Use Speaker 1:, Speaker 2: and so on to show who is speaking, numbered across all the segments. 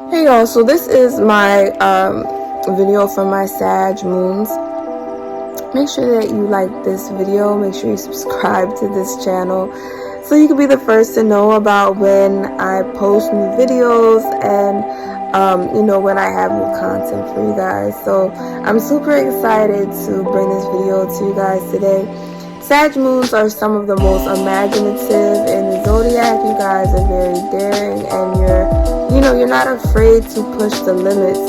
Speaker 1: Hey y'all, so this is my video for my Sag moons. Make sure that you like this video, make sure you subscribe to this channel so you can be the first to know about when I post new videos and when I have new content for you guys. So I'm super excited to bring this video to you guys today. Sag moons are some of the most imaginative in the zodiac. You guys are very daring and you're not afraid to push the limits.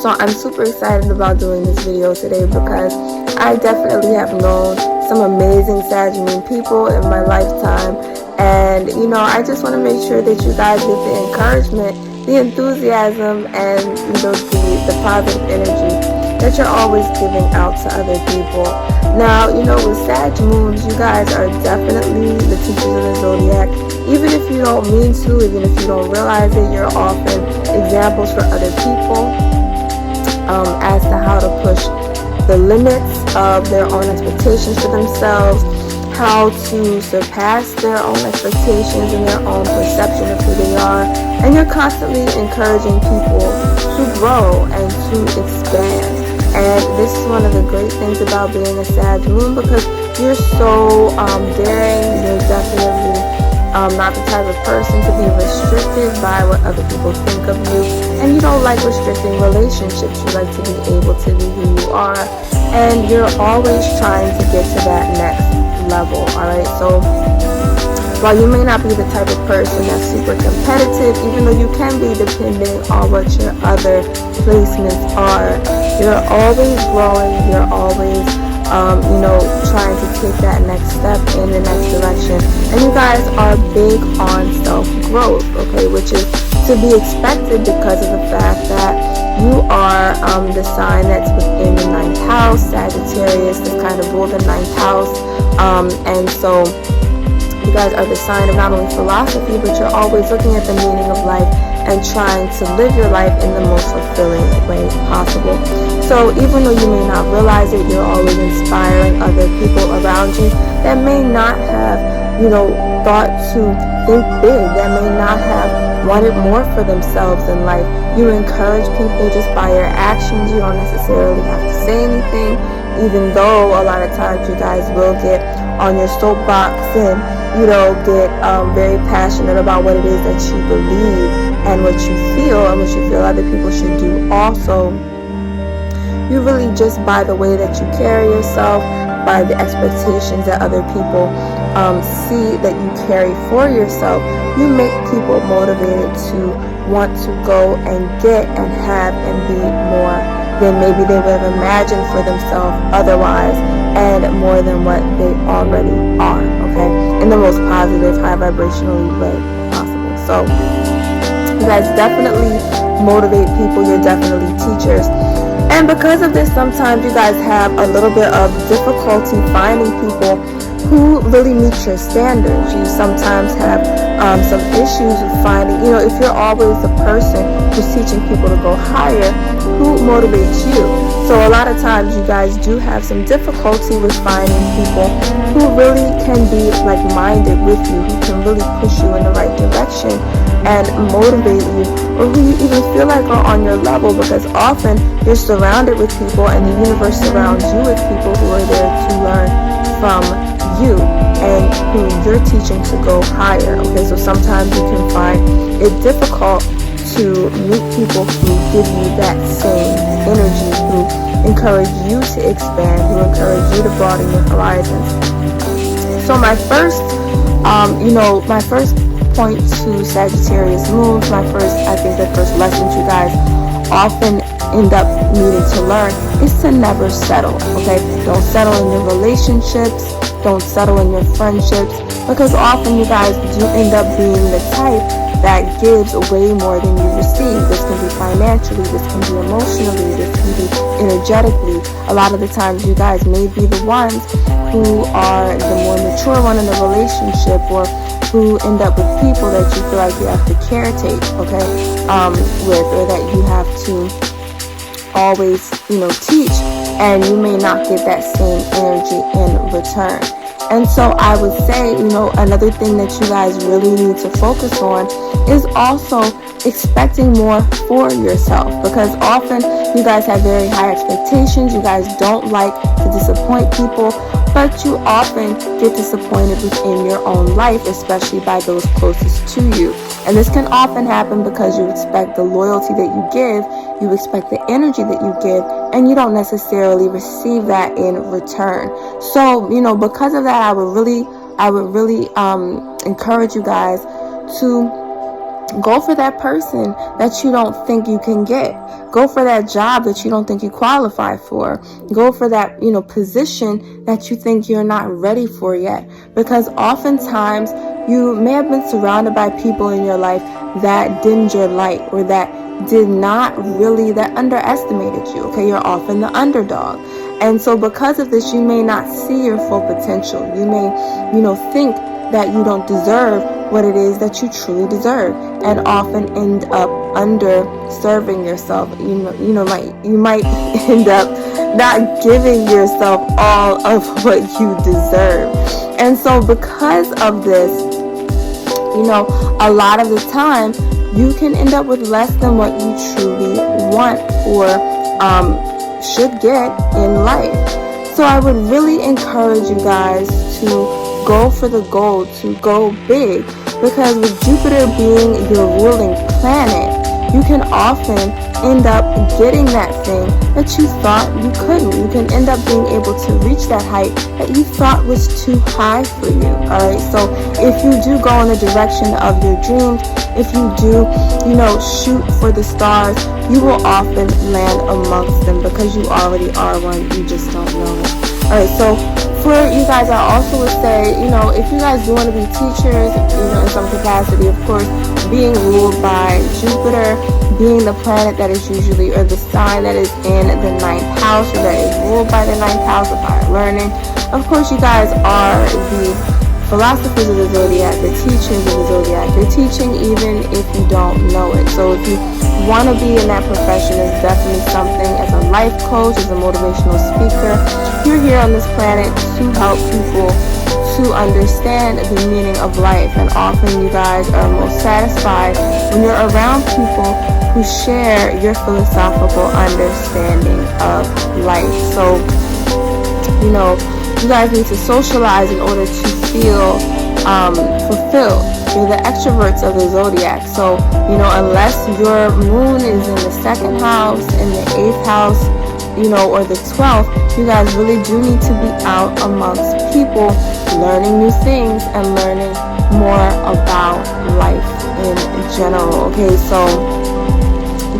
Speaker 1: So I'm super excited about doing this video today because I definitely have known some amazing Sag moon people in my lifetime, and I just want to make sure that you guys get the encouragement, the enthusiasm, and the positive energy that you're always giving out to other people. Now, with Sag moons, you guys are definitely the teachers of the zodiac. Even if you don't mean to, even if you don't realize it, you're often examples for other people as to how to push the limits of their own expectations for themselves, how to surpass their own expectations and their own perception of who they are. And you're constantly encouraging people to grow and to expand. And this is one of the great things about being a Sag moon, because you're so daring. You're definitely not the type of person to be restricted by what other people think of you, and you don't like restricting relationships. You like to be able to be who you are, and you're always trying to get to that next level. Alright, so while you may not be the type of person that's super competitive, even though you can be depending on what your other placements are, you're always growing, you're always trying to take that next step in the next direction. And you guys are big on self-growth, okay, which is to be expected because of the fact that you are the sign that's within the 9th house. Sagittarius is kind of rule the 9th house, and so you guys are the sign of not only philosophy, but you're always looking at the meaning of life and trying to live your life in the most fulfilling way possible. So even though you may not realize it, you're always inspiring other people around you that may not have, thought to think big, that may not have wanted more for themselves in life. You encourage people just by your actions. You don't necessarily have to say anything, even though a lot of times you guys will get on your soapbox and get very passionate about what it is that you believe and what you feel other people should do also. You really, just by the way that you carry yourself, by the expectations that other people see that you carry for yourself, you make people motivated to want to go and get and have and be more than maybe they would have imagined for themselves otherwise, and more than what they already are, okay, in the most positive, high vibrational way possible. So you guys definitely motivate people. You're definitely teachers, and because of this, sometimes you guys have a little bit of difficulty finding people who really meet your standards. You sometimes have some issues with finding, if you're always the person who's teaching people to go higher, who motivates you. So a lot of times you guys do have some difficulty with finding people who really can be like-minded with you, who can really push you in the right direction and motivate you, or who you even feel like are on your level, because often you're surrounded with people and the universe surrounds you with people who are there to learn from you and who you're teaching to go higher. Okay, so sometimes you can find it difficult to meet people who give you that same energy, who encourage you to expand, who encourage you to broaden your horizons. So my first point to Sagittarius moons, the first lessons you guys often end up needing to learn is to never settle, okay? Don't settle in your relationships, don't settle in your friendships, because often you guys do end up being the type that gives way more than you receive. This can be financially, this can be emotionally, this can be energetically. A lot of the times you guys may be the ones who are the more mature one in the relationship, or who end up with people that you feel like you have to caretake, okay, with, or that you have to always, teach, and you may not get that same energy in return. And so I would say, another thing that you guys really need to focus on is also expecting more for yourself, because often you guys have very high expectations. You guys don't like to disappoint people, but you often get disappointed within your own life, especially by those closest to you. And this can often happen because you expect the loyalty that you give, you expect the energy that you give, and you don't necessarily receive that in return. So, because of that, I would really encourage you guys to go for that person that you don't think you can get. Go for that job that you don't think you qualify for. Go for that, position that you think you're not ready for yet. Because oftentimes you may have been surrounded by people in your life that dimmed your light, or that underestimated you. Okay, you're often the underdog. And so because of this, you may not see your full potential. You may, think that you don't deserve what it is that you truly deserve, and often end up underserving yourself. You might end up not giving yourself all of what you deserve. And so because of this, a lot of the time you can end up with less than what you truly want or should get in life. So I would really encourage you guys to go for the goal, to go big, because with Jupiter being your ruling planet, you can often end up getting that thing that you thought you couldn't. You can end up being able to reach that height that you thought was too high for you. Alright, so if you do go in the direction of your dreams, if you do, shoot for the stars, you will often land amongst them, because you already are one, you just don't know it. Alright, so for you guys, I also would say, if you guys do want to be teachers, in some capacity, of course, being ruled by Jupiter, being the planet that is usually, or the sign that is in the 9th house, or that is ruled by the 9th house of higher learning. Of course, you guys are the philosophers of the zodiac, the teachers of the zodiac. You're teaching even if you don't know it. So if you want to be in that profession, it's definitely something. As a life coach, as a motivational speaker, you're here on this planet to help people to understand the meaning of life. And often you guys are most satisfied when you're around people who share your philosophical understanding of life. So, you guys need to socialize in order to feel fulfilled. You're the extroverts of the zodiac. So, unless your moon is in the 2nd house, in the 8th house, or the 12th, you guys really do need to be out amongst people, learning new things and learning more about life in general. Okay, so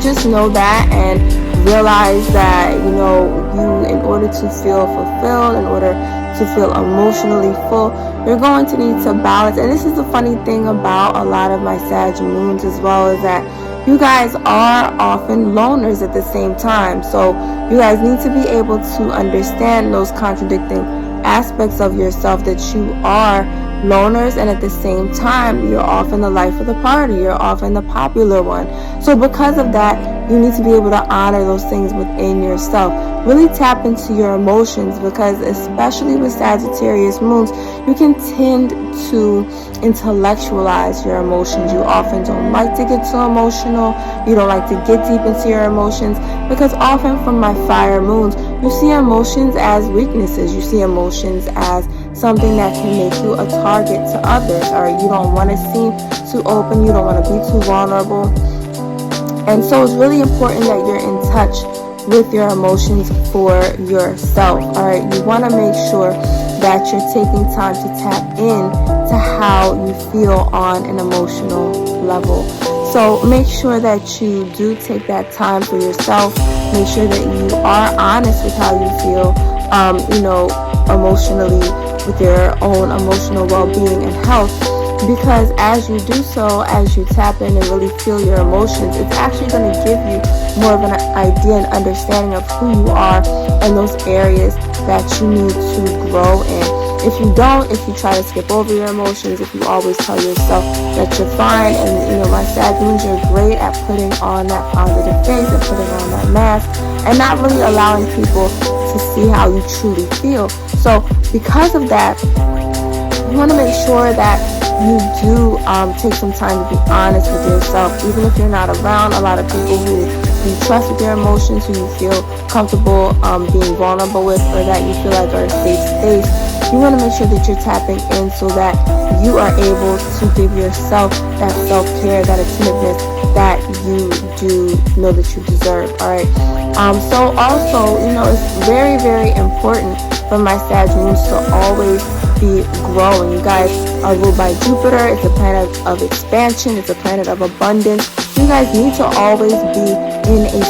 Speaker 1: just know that, and realize that, you, in order to feel fulfilled, in order to feel emotionally full, you're going to need to balance. And this is the funny thing about a lot of my Sag moons as well, is that you guys are often loners at the same time. So you guys need to be able to understand those contradicting aspects of yourself, that you are loners, and at the same time you're often the life of the party, you're often the popular one. So because of that, you need to be able to honor those things within yourself. Really tap into your emotions, because especially with Sagittarius moons, you can tend to intellectualize your emotions. You often don't like to get so emotional. You don't like to get deep into your emotions, because often from my fire moons, you see emotions as weaknesses. You see emotions as something that can make you a target to others, or you don't want to seem too open, you don't want to be too vulnerable. And so it's really important that you're in touch with your emotions for yourself. Alright, you want to make sure that you're taking time to tap in to how you feel on an emotional level. So make sure that you do take that time for yourself. Make sure that you are honest with how you feel, emotionally, with your own emotional well-being and health. Because as you do so, as you tap in and really feel your emotions, it's actually going to give you more of an idea and understanding of who you are and those areas that you need to grow in. If you don't, if you try to skip over your emotions, if you always tell yourself that you're fine, and my Sag moons are great at putting on that positive face and putting on that mask and not really allowing people to see how you truly feel. So because of that, you want to make sure that you do take some time to be honest with yourself, even if you're not around a lot of people who you trust with their emotions, who you feel comfortable being vulnerable with, or that you feel like are a safe space. You want to make sure that you're tapping in so that you are able to give yourself that self-care, that attentiveness that you do know that you deserve. All right. So also, it's very, very important for my Sag moons to always be growing. You guys are ruled by Jupiter. It's a planet of expansion. It's a planet of abundance. You guys need to always be in a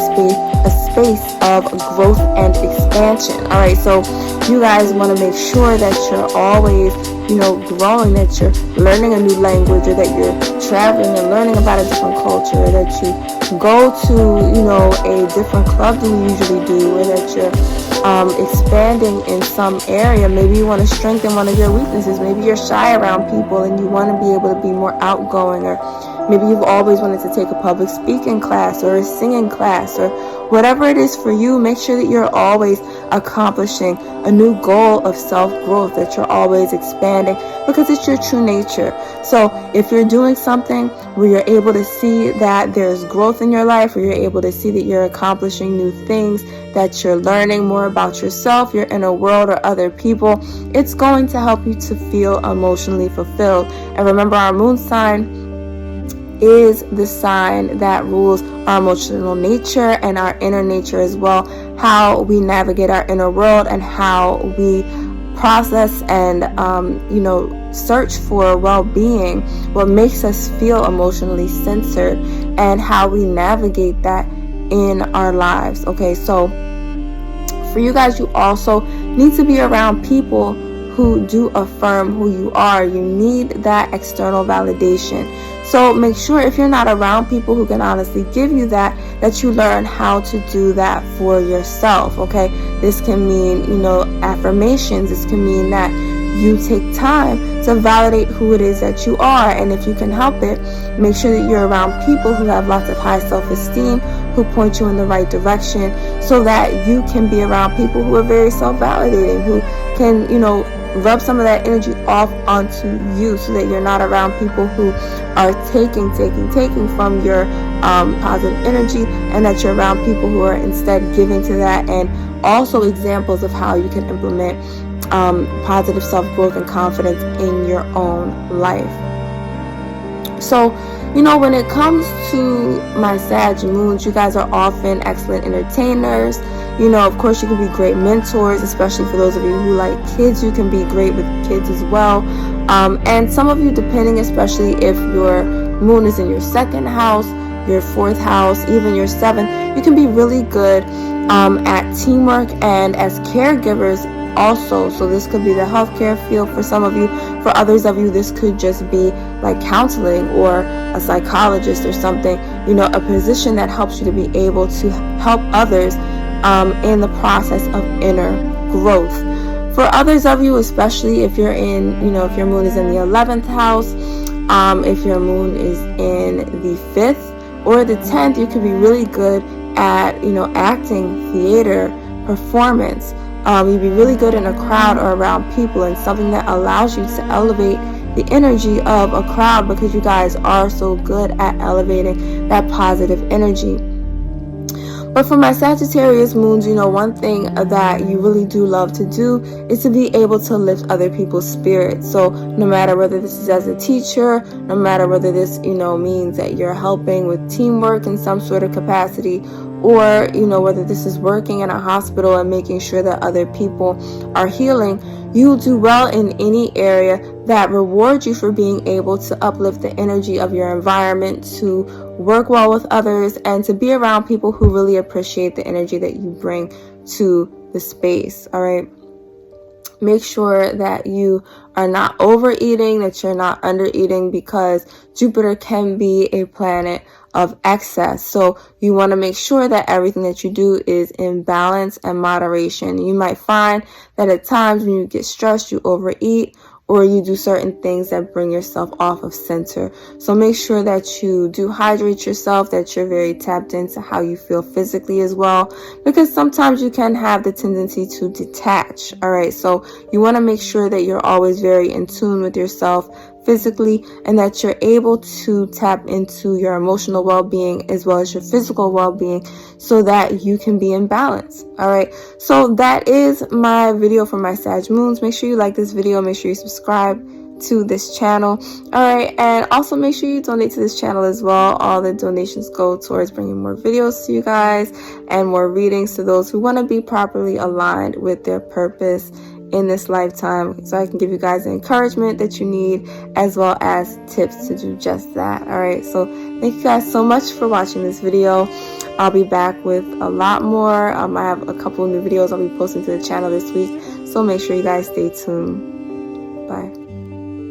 Speaker 1: space of growth and expansion. All right, so you guys want to make sure that you're always, growing, that you're learning a new language, or that you're traveling and learning about a different culture, or that you go to, a different club than you usually do, or that you're expanding in some area. Maybe you want to strengthen one of your weaknesses. Maybe you're shy around people and you want to be able to be more outgoing, or maybe you've always wanted to take a public speaking class or a singing class, or whatever it is for you. Make sure that you're always accomplishing a new goal of self-growth, that you're always expanding, because it's your true nature. So if you're doing something where you're able to see that there's growth in your life, where you're able to see that you're accomplishing new things, that you're learning more about yourself, your inner world, or other people, it's going to help you to feel emotionally fulfilled. And remember, our moon sign is the sign that rules our emotional nature and our inner nature as well, how we navigate our inner world and how we process and search for well-being, what makes us feel emotionally centered, and how we navigate that in our lives. Okay, so for you guys, you also need to be around people who do affirm who you are. You need that external validation. So make sure, if you're not around people who can honestly give you that you learn how to do that for yourself. Okay, this can mean, affirmations. This can mean that you take time to validate who it is that you are. And if you can help it, make sure that you're around people who have lots of high self-esteem, who point you in the right direction, so that you can be around people who are very self-validating, who can, rub some of that energy off onto you, so that you're not around people who are taking from your positive energy, and that you're around people who are instead giving to that. And also examples of how you can implement positive self-growth and confidence in your own life. So, when it comes to my Sag moons, you guys are often excellent entertainers. Of course, you can be great mentors, especially for those of you who like kids. You can be great with kids as well. And some of you, depending, especially if your moon is in your second house, your fourth house, even your seventh, you can be really good at teamwork and as caregivers also. So this could be the healthcare field for some of you. For others of you, this could just be like counseling or a psychologist or something, a position that helps you to be able to help others in the process of inner growth. For others of you, especially if you're in, if your moon is in the 11th house, if your moon is in the 5th or the 10th, you could be really good at, acting, theater, performance. You'd be really good in a crowd or around people, and something that allows you to elevate the energy of a crowd, because you guys are so good at elevating that positive energy. But for my Sagittarius moons, one thing that you really do love to do is to be able to lift other people's spirits. So no matter whether this is as a teacher, no matter whether this, means that you're helping with teamwork in some sort of capacity, or, whether this is working in a hospital and making sure that other people are healing, you'll do well in any area that rewards you for being able to uplift the energy of your environment, to work well with others, and to be around people who really appreciate the energy that you bring to the space. All right. Make sure that you are not overeating, that you're not undereating, because Jupiter can be a planet of excess. So you want to make sure that everything that you do is in balance and moderation. You might find that at times when you get stressed, you overeat, or you do certain things that bring yourself off of center. So make sure that you do hydrate yourself, that you're very tapped into how you feel physically as well, because sometimes you can have the tendency to detach. All right, so you want to make sure that you're always very in tune with yourself physically, and that you're able to tap into your emotional well-being as well as your physical well-being so that you can be in balance. All right, so that is my video for my Sag moons. Make sure you like this video, make sure you subscribe to this channel. All right, and also make sure you donate to this channel as well. All the donations go towards bringing more videos to you guys and more readings to those who want to be properly aligned with their purpose in this lifetime, so I can give you guys the encouragement that you need as well as tips to do just that. All right, so thank you guys so much for watching this video. I'll be back with a lot more. I have a couple of new videos I'll be posting to the channel this week, so make sure you guys stay tuned. Bye.